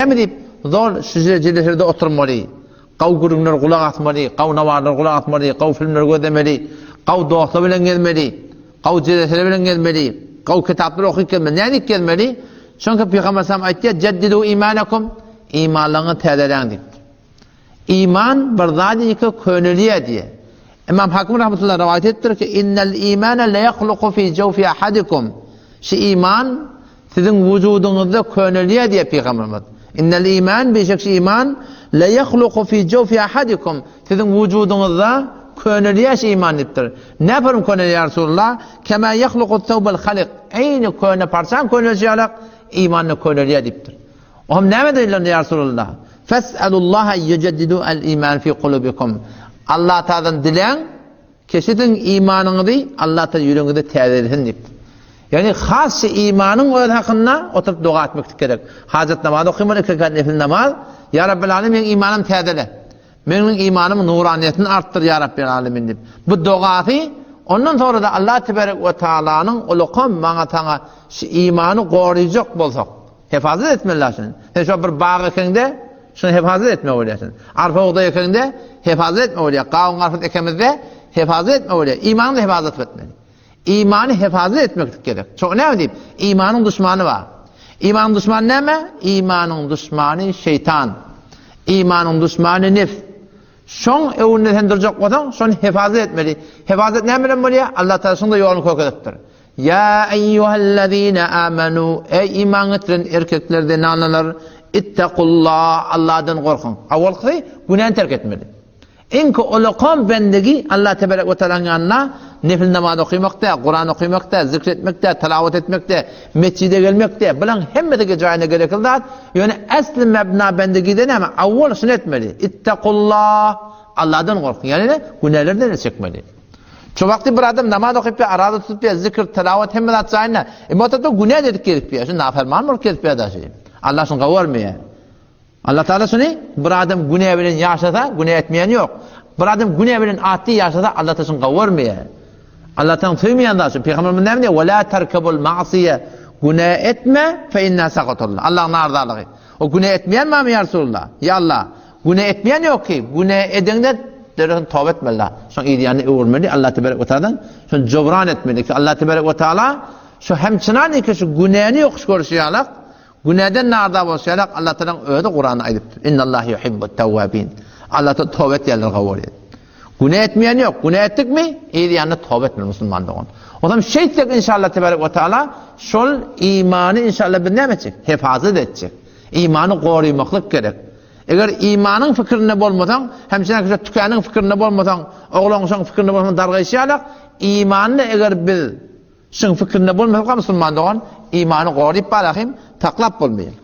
Näme diýip? Zor şeýlerde oturmaly. Gaw gürüňler gulak atmaly, gaw nawarlar gulak atmaly, gaw filmler gözlemeli, gaw dostu bilen gelmeli, gaw jeýlere bilen gelmeli, gaw kitaplar okyp gelmeli. Näme gelmeli? Çünki Peygamber sallallahu aýtdy, "Jaddidu imanakum." İmanlaryňy täzeleň diýip. İman bir zat iki könüliye diye. İmam Hakim rahmetullah rivayet ettir ki innel imana la yakhluqu fi jawfi ahadikum. Şu iman sizin vücudunuzda könüliye diye Peygamberimiz. İnnel iman beşek iman la yakhluqu fi jawfi ahadikum. Sizin vücudunuzda könüliye şu iman diptir. Ne yaparım könüliye ya Resulullah? Kema yakhluqu thawbal khaliq. Aynı könü parçan könüliye alak imanı könüliye diptir. Oğlum ne dediler ya Resulullah? Fes'alullaha yujaddidu al-iman fi kulubikum. Allah Ta'dan dilen, keşidin imanını Allah Ta'da yüreğinde täzeletsin dip. Yani has imanın öz hakkında oturup dua etmek gerek. Hacet namazı okuymalı, iki rekat nafil namaz. Ya Rabbil Alemin imanım täzele. Benim imanım nuraniyetini arttır ya Rabbil Alemin dip. Bu duası ondan sonra da Allah Tebarek ve Teala'nın uluqam bana taňa şu imanı goruyjak bolsak, hifazet etmeli lazım. Sen şu bir bağ ekende şunu hifazet etme olacaksın. Arpa oğda ekende hifazet etme olacaksın. Kavun arpa ekemizde hifazet etme olacaksın. İmanı da hifazet etmeli. İmanı hifazet etmek gerek. Çok ne diyeyim? İmanın düşmanı var. İmanın düşmanı ne mi? İmanın düşmanı şeytan. İmanın düşmanı nefs. Şon evinde sendirecek olsan şunu hifazet etmeli. Hifazet ne bilen böyle? Allah Teala'sının da yolunu koyuyor. Ya eyyühellezine amenu ey iman etiren erkeklerden analar ittakullah Allah'dan korkun. Avval kıy günahını terk etmeli. İnki uluqam bendegi Allah Tebarek ve Teala'nın yanına nefil namaz okumakta, Kur'an okumakta, zikretmekte, tilavet etmekte, mescide gelmekte, bilen hemmedeki cayına gerekildi. Yani asli mebna bendegide ne mi? Avval şunu etmeli. İttakullah Allah'dan korkun. Yani ne? Günahlardan çekmeli. Şu vakti bir adam namaz okuyup ya, arada tutup ya, zikir, tilavet hemmede atacağına, mutlaka günah dedik gelip ya, şimdi naferman mı gelip ya da şey. Allah şunu kavurmuyor. Allah Teala şunu, bir adam günah bilen yaşasa, günah etmeyen yok. Bir adam günah bilen ati yaşasa, Allah Teala şunu kavurmuyor. Allah Teala tüymeyen da şu, Peygamberimiz ne diyor? وَلَا تَرْكَبُ الْمَعْصِيَ Günah etme, فَاِنَّا سَقَطُ Allah'ın nardalığı. O günah etmeyen mi ya Resulullah? Ya Allah, günah etmeyen yok ki, günah edende derken tövbe etmeli. Son iyiyanı öğrenmeli Allah Tebarek ve Teala'dan. Son cebran etmeli ki Allah Tebarek ve Teala şu hemçinan ki şu günahını yokuş görüşüyorlar. Günahdan narda bolsalar Allah Teala'nın öyle Kur'an'ı ayıptır. İnnallâhi yuhibbut tevvâbin. Allah Teala tövbe etyenler kabul eder. Günah etmeyen yok. Günah ettik mi? İyiyanı tövbe etmeli Müslüman doğan. O zaman şeytek inşallah Tebarek ve Teala şol imanı inşallah bir ne edecek? Hifazet edecek. İmanı koruymaklık gerek. Eğer imanın fikrine bolmasan, hemşire tükenin fikrine bolmasan, oğlanın fikrine bolmasan dargayşayak, imanını eğer bil, şun fikrine bolmasan Müslüman doğan, imanı koruyup balakayım, taklap bolmayın.